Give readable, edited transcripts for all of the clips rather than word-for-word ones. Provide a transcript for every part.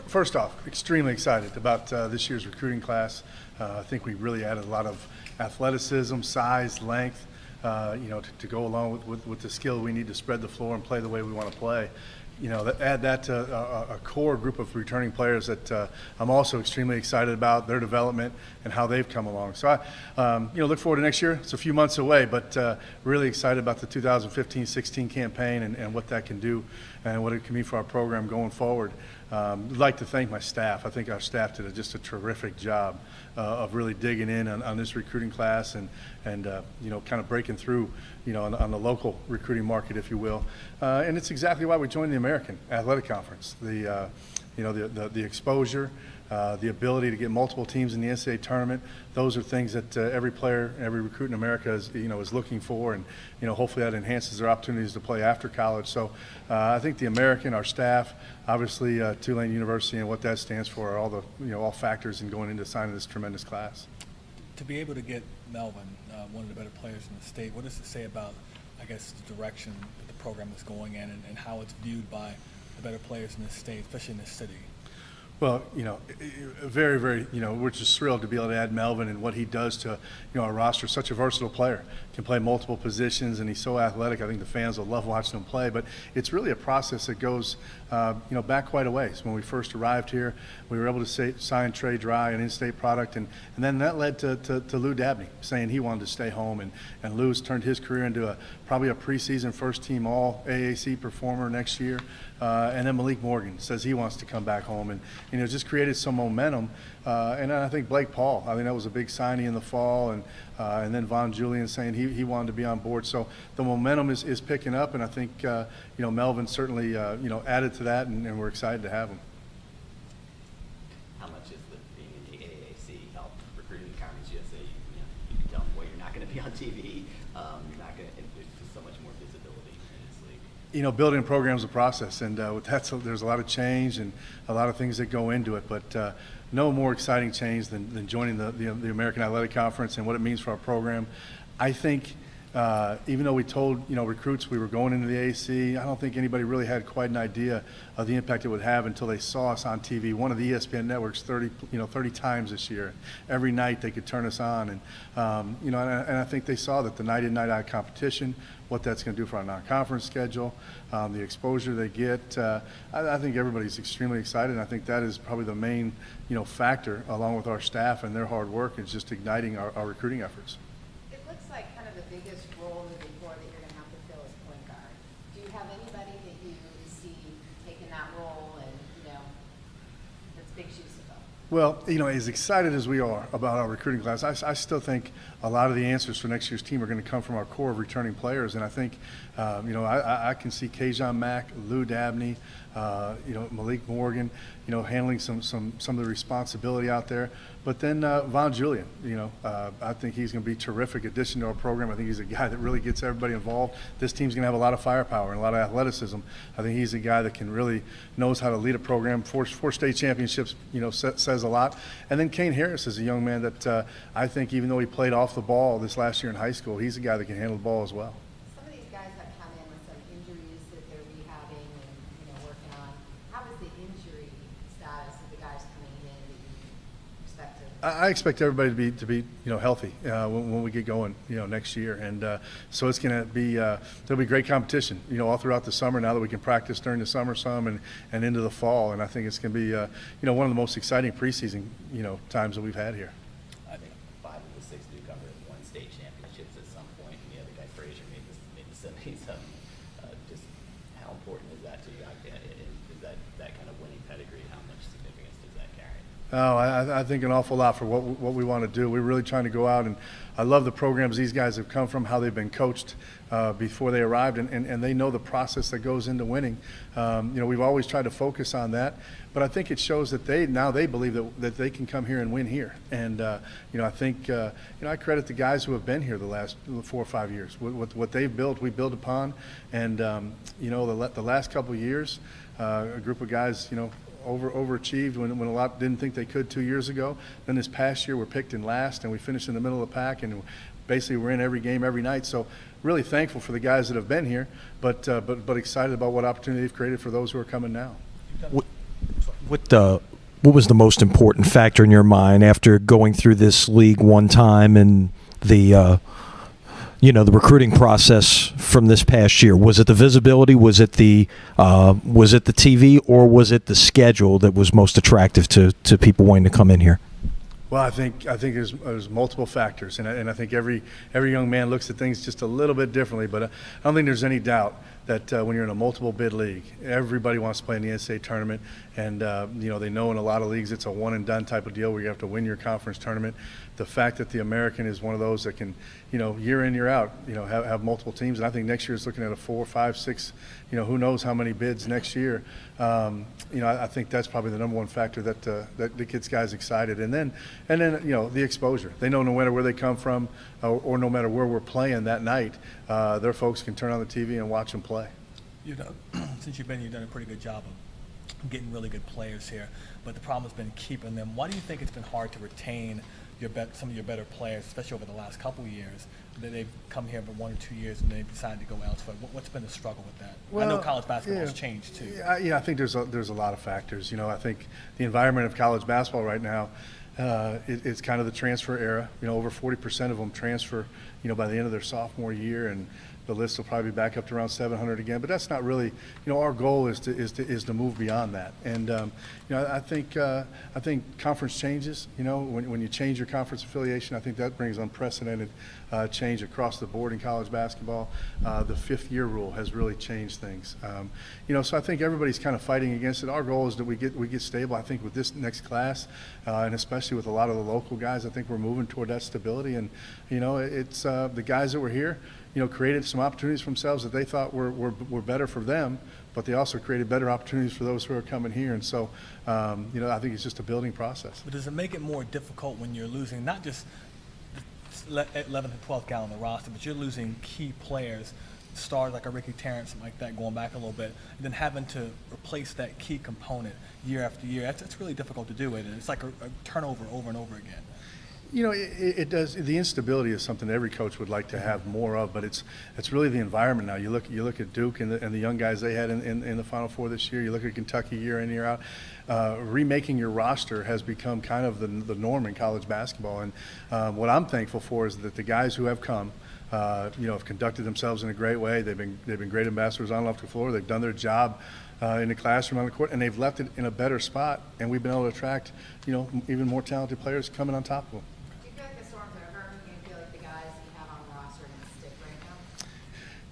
First off, extremely excited about this year's recruiting class. I think we really added a lot of athleticism, size, length, to go along with the skill we need to spread the floor and play the way we want to play. Add that to a core group of returning players that I'm also extremely excited about their development and how they've come along. So I, look forward to next year. It's a few months away, but really excited about the 2015-16 campaign and what that can do and what it can mean for our program going forward. I'd like to thank my staff. I think our staff did just a terrific job of really digging in on this recruiting class and kind of breaking through, on the local recruiting market, if you will. And it's exactly why we joined the American Athletic Conference. The exposure, the ability to get multiple teams in the NCAA tournament, those are things that every player, every recruit in America is looking for, and hopefully that enhances their opportunities to play after college. So I think the American, our staff, obviously Tulane University and what that stands for are all the all factors in going into signing this tremendous class. To be able to get Melvin, one of the better players in the state, what does it say about, I guess, the direction that the program is going in and how it's viewed by the better players in this state, especially in this city? Well, very, very, we're just thrilled to be able to add Melvin and what he does to, our roster. Such a versatile player, can play multiple positions, and he's so athletic. I think the fans will love watching him play. But it's really a process that goes, back quite a ways. When we first arrived here, we were able to sign Trey Dry, an in-state product, and then that led to Lou Dabney saying he wanted to stay home, and Lou's turned his career into probably a preseason first-team All-AAC performer next year. And then Malik Morgan says he wants to come back home, and it just created some momentum. And I think Blake Paul, I think that was a big signing in the fall, and then Von Julian saying he wanted to be on board. So the momentum is picking up, and I think Melvin certainly added to that, and we're excited to have him. How much is being in the AAC help recruiting the Conference USA? You can tell them, well, you're not going to be on TV. You're not going to. There's just so much more visibility in this league. Building a program is a process, and there's a lot of change and a lot of things that go into it. But no more exciting change than joining the American Athletic Conference and what it means for our program. I think even though we told recruits we were going into the AAC, I don't think anybody really had quite an idea of the impact it would have until they saw us on TV. One of the ESPN networks 30 times this year. Every night they could turn us on, and and I think they saw that the night in, night out competition, what that's going to do for our non-conference schedule, the exposure they get. I think everybody's extremely excited, and I think that is probably the main factor, along with our staff and their hard work, is just igniting our recruiting efforts. It looks like kind of the biggest role moving forward that you're going to have to fill is point guard. Do you have anybody that you see taking that role, and that's big shoes to fill? Well, as excited as we are about our recruiting class, I still think a lot of the answers for next year's team are going to come from our core of returning players. And I think, I can see Kayjon Mack, Lou Dabney, Malik Morgan, handling some of the responsibility out there. But then Von Julian, I think he's going to be a terrific addition to our program. I think he's a guy that really gets everybody involved. This team's going to have a lot of firepower and a lot of athleticism. I think he's a guy that can really knows how to lead a program. Four state championships, says a lot. And then Kane Harris is a young man that I think, even though he played off the ball this last year in high school, he's a guy that can handle the ball as well. Some of these guys have come in with some injuries that they're rehabbing and working on. How is the injury status of the guys coming in that you expect to? I expect everybody to be healthy when we get going next year, and so it's going to be there'll be great competition all throughout the summer. Now that we can practice during the summer some and into the fall, and I think it's going to be one of the most exciting preseason times that we've had here. I think 5 of the 6 newcomers won state championships at some point, and the other guy, Frazier, made the semis. Just how important is that to you? Is that kind of winning pedigree? How much significance does that carry? Oh, I think an awful lot for what we want to do. We're really trying to go out, and I love the programs these guys have come from, how they've been coached before they arrived, and they know the process that goes into winning. We've always tried to focus on that, but I think it shows that they believe that they can come here and win here. And I think I credit the guys who have been here the last 4 or 5 years. What they've built, we build upon, and the last couple of years, a group of guys overachieved when a lot didn't think they could 2 years ago. Then this past year we're picked in last, and we finished in the middle of the pack, and basically we're in every game every night. So really thankful for the guys that have been here, but excited about what opportunity they've created for those who are coming now. What was the most important factor in your mind after going through this league one time and the recruiting process from this past year? Was it the visibility? Was it the TV, or was it the schedule that was most attractive to people wanting to come in here? Well, I think there's multiple factors, and I think every young man looks at things just a little bit differently. But I don't think there's any doubt that when you're in a multiple bid league, everybody wants to play in the NCAA tournament, and they know in a lot of leagues it's a one and done type of deal where you have to win your conference tournament. The fact that the American is one of those that can, year in, year out, have multiple teams, and I think next year is looking at a 4, 5, 6, who knows how many bids next year. I think that's probably the number one factor that gets guys excited, and then the exposure. They know no matter where they come from or no matter where we're playing that night, their folks can turn on the TV and watch them play. Since you've done a pretty good job of getting really good players here, but the problem has been keeping them. Why do you think it's been hard to retain some of your better players, especially over the last couple of years? That they've come here for 1 or 2 years and they've decided to go elsewhere. What's been the struggle with that? I know college basketball has changed too. Yeah, I think there's a lot of factors. I think the environment of college basketball right now, it's kind of the transfer era. Over 40% of them transfer, by the end of their sophomore year, and the list will probably be back up to around 700 again. But that's not really, our goal is to move beyond that. And I think conference changes. When you change your conference affiliation, I think that brings unprecedented change across the board in college basketball. The 5th year rule has really changed things. So I think everybody's kind of fighting against it. Our goal is that we get stable. I think with this next class, and especially with a lot of the local guys, I think we're moving toward that stability. And it's the guys that were here, created some opportunities for themselves that they thought were better for them, but they also created better opportunities for those who are coming here. And so, I think it's just a building process. But does it make it more difficult when you're losing not just the 11th and 12th guy on the roster, but you're losing key players, stars like a Ricky Terrence, something like that, going back a little bit, and then having to replace that key component year after year? That's really difficult to do, and it's like a turnover over and over again. It does. The instability is something that every coach would like to have more of, but it's really the environment now. You look at Duke and the young guys they had in the Final Four this year. You look at Kentucky year in, year out. Remaking your roster has become kind of the norm in college basketball. And what I'm thankful for is that the guys who have come, have conducted themselves in a great way. They've been great ambassadors on and off the floor. They've done their job in the classroom, on the court, and they've left it in a better spot. And we've been able to attract, even more talented players coming on top of them.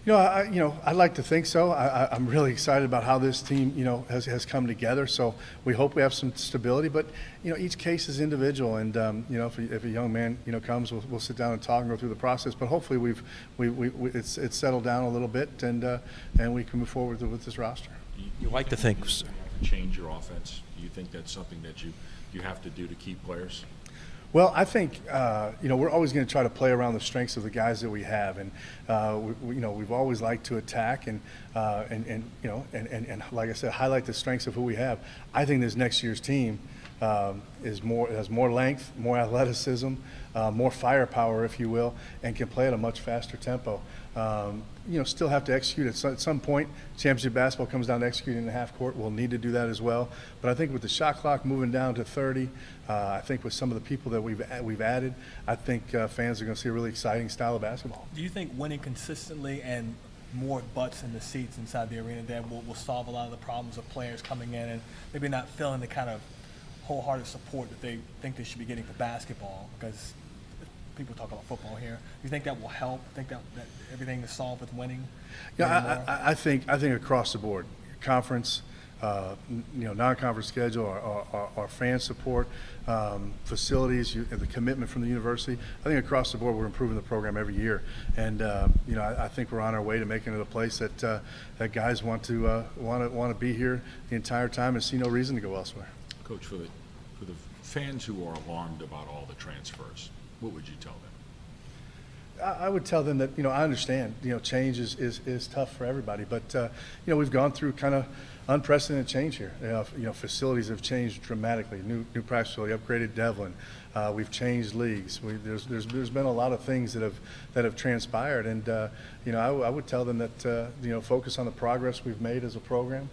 I'd like to think so. I'm really excited about how this team, has come together. So we hope we have some stability. But each case is individual, and if a young man comes, we'll sit down and talk and go through the process. But hopefully it's settled down a little bit, and we can move forward with this roster. You like to think change your offense? Do you think that's something that you have to do to keep players? Well, I think we're always going to try to play around the strengths of the guys that we have, and we've always liked to attack and like I said, highlight the strengths of who we have. I think this next year's team has more length, more athleticism, more firepower, if you will, and can play at a much faster tempo. Still have to execute at some point. Championship basketball comes down to executing in the half court. We'll need to do that as well. But I think with the shot clock moving down to 30, I think with some of the people that we've added, I think fans are going to see a really exciting style of basketball. Do you think winning consistently and more butts in the seats inside the arena there will solve a lot of the problems of players coming in and maybe not feeling the kind of wholehearted support that they think they should be getting for basketball? Because people talk about football here. Do you think that will help? Think that everything is solved with winning? Yeah, I think across the board, conference, non-conference schedule, our fan support, facilities, the commitment from the university. I think across the board we're improving the program every year, and I think we're on our way to making it a place that guys want to be here the entire time and see no reason to go elsewhere. Coach, for the fans who are alarmed about all the transfers, what would you tell them? I would tell them that, I understand, change is tough for everybody, but, we've gone through kind of unprecedented change here. Facilities have changed dramatically. New practice facility, upgraded Devlin. We've changed leagues. There's been a lot of things that have transpired, and I would tell them that focus on the progress we've made as a program.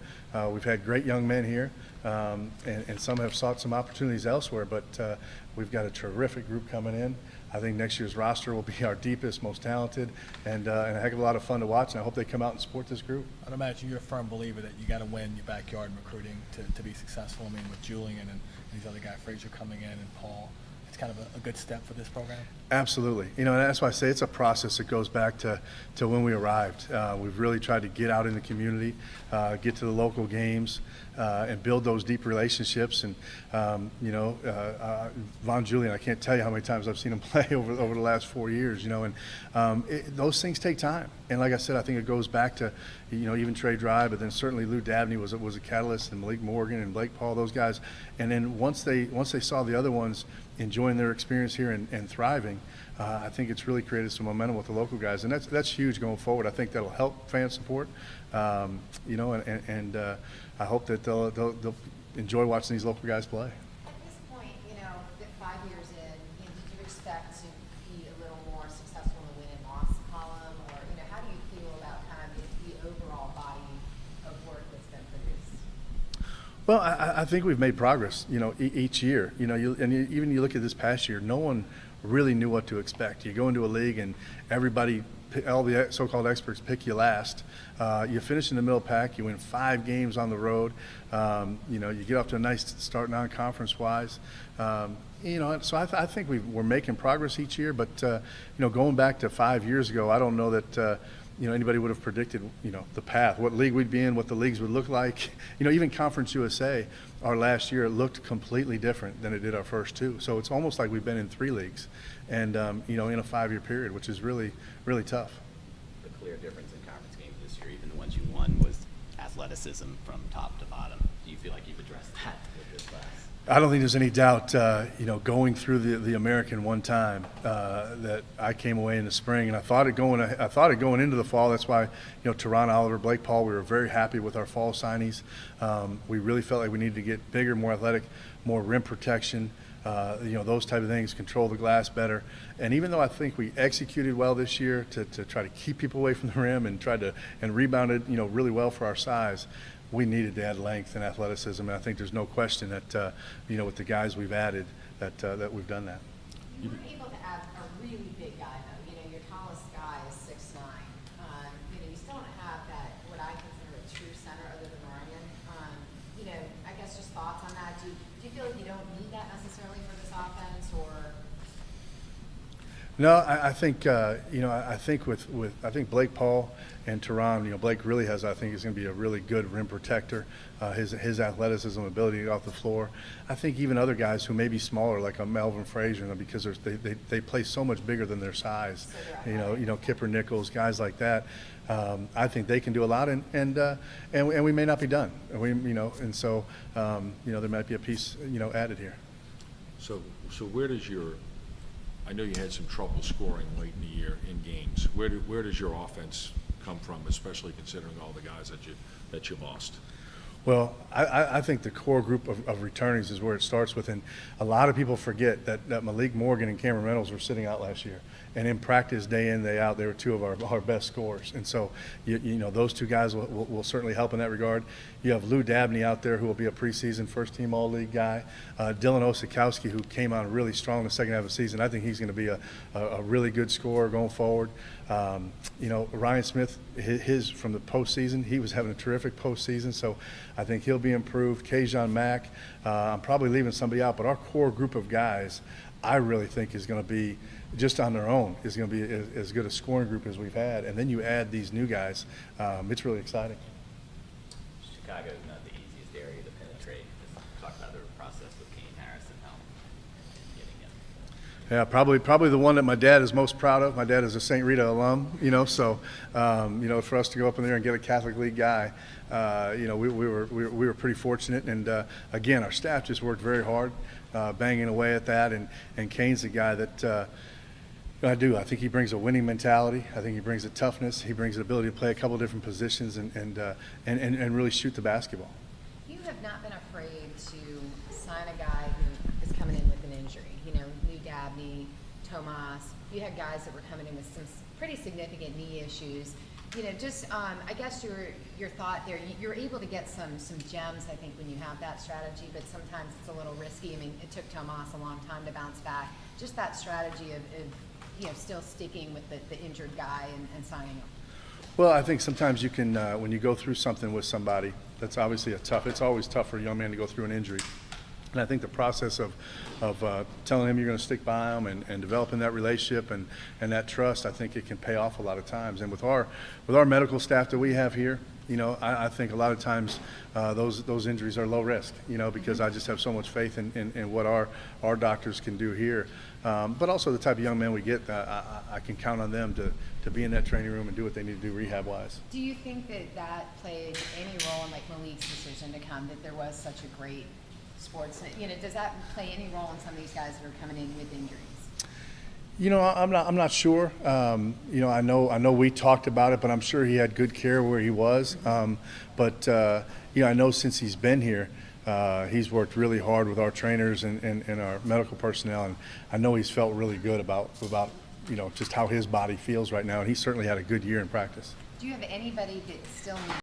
We've had great young men here, and some have sought some opportunities elsewhere, but we've got a terrific group coming in. I think next year's roster will be our deepest, most talented, and a heck of a lot of fun to watch, and I hope they come out and support this group. I'd imagine you're a firm believer that you got to win your backyard in recruiting to be successful. I mean, with Julian and these other guys, Frazier coming in and Paul, it's kind of a good step for this program. Absolutely. And that's why I say it's a process that goes back to when we arrived. We've really tried to get out in the community, get to the local games, and build those deep relationships. And, Von Julian, I can't tell you how many times I've seen him play over the last 4 years, and those things take time. And like I said, I think it goes back to, even Trey Dry, but then certainly Lou Dabney was a catalyst, and Malik Morgan and Blake Paul, those guys. And then once they saw the other ones enjoying their experience here and thriving, I think it's really created some momentum with the local guys, and that's huge going forward. I think that'll help fan support, and I hope that they'll enjoy watching these local guys play. At this point, that 5 years in, did you expect to be a little more successful in the win and loss column, or how do you feel about kind of the overall body of work that's been produced? Well, I think we've made progress, each year. Even you look at this past year, no one really knew what to expect. You go into a league and everybody, all the so-called experts pick you last. You finish in the middle pack. You win 5 games on the road. You get off to a nice start non-conference-wise. So I think we're making progress each year. But going back to 5 years ago, I don't know that anybody would have predicted the path, what league we'd be in, what the leagues would look like. Even Conference USA, our last year, looked completely different than it did our first 2. So it's almost like we've been in 3 leagues, and in a 5-year period, which is really, really tough. The clear difference in conference games this year, even the ones you won, was athleticism from top to bottom. Do you feel like you've addressed that with this class? I don't think there's any doubt, going through the American one time, that I came away in the spring, and I thought it going into the fall. That's why, Teron Oliver, Blake Paul, we were very happy with our fall signees. We really felt like we needed to get bigger, more athletic, more rim protection, those type of things, control the glass better. And even though I think we executed well this year to try to keep people away from the rim and rebounded, really well for our size, we needed to add length and athleticism, and I think there's no question that with the guys we've added that we've done that. You were able to add a really big guy, though. Your tallest guy is 6'9". You still don't have that, what I consider a true center other than Ryan. I guess just thoughts on that. Do you feel like you don't need that necessarily for this offense, or? No, I think I think Blake Paul and Teron, Blake really has, I think, is going to be a really good rim protector. His athleticism, ability to get off the floor. I think even other guys who may be smaller, like a Melvin Frazier, because they play so much bigger than their size. Kipper Nichols, guys like that. I think they can do a lot, and we may not be done. So there might be a piece added here. So where does I know you had some trouble scoring late in the year in games. Where does your offense come from, especially considering all the guys that you lost? Well, I think the core group of returnees is where it starts with, and a lot of people forget that Malik Morgan and Cameron Reynolds were sitting out last year, and in practice, day in, day out, they were 2 of our best scorers, and so those 2 guys will certainly help in that regard. You have Lou Dabney out there, who will be a preseason first-team All-League guy. Dylan Osikowski, who came on really strong in the second half of the season. I think he's going to be a really good scorer going forward. Ryan Smith, his from the postseason, he was having a terrific postseason, so I think he'll be improved. Kayjon Mack, I'm probably leaving somebody out, but our core group of guys, I really think is going to be, just on their own, is going to be as good a scoring group as we've had. And then you add these new guys, it's really exciting. Chicago is not the easiest area to penetrate. Just talk about the process with Kane Harris and how getting him. Yeah, probably the one that my dad is most proud of. My dad is a St. Rita alum, so for us to go up in there and get a Catholic League guy, we were pretty fortunate. And again, our staff just worked very hard, banging away at that. And Kane's a guy that I do. I think he brings a winning mentality. I think he brings a toughness. He brings the ability to play a couple different positions and really shoot the basketball. You have not been afraid to sign a guy who is coming in with an injury. You know, Lou Dabney, Tomas. You had guys that were coming in with some pretty significant knee issues. You know, just I guess your thought there. You're able to get some gems, I think, when you have that strategy. But sometimes it's a little risky. I mean, it took Tomas a long time to bounce back. Just that strategy of you know, still sticking with the injured guy and signing him. Well, I think sometimes you can, when you go through something with somebody, that's obviously it's always tough for a young man to go through an injury. And I think the process of telling him you're going to stick by him and developing that relationship and that trust, I think it can pay off a lot of times. And with our medical staff that we have here, you know, I think a lot of times those injuries are low risk, you know, because I just have so much faith in what our doctors can do here. But also the type of young men we get, I can count on them to be in that training room and do what they need to do rehab-wise. Do you think that played any role in like Malik's decision to come? That there was such a great sports, you know, does that play any role in some of these guys that are coming in with injuries? You know, I'm not sure. You know, I know we talked about it, but I'm sure he had good care where he was. But you know, I know since he's been here, he's worked really hard with our trainers and our medical personnel, and I know he's felt really good about you know, just how his body feels right now. And he certainly had a good year in practice. Do you have anybody that still needs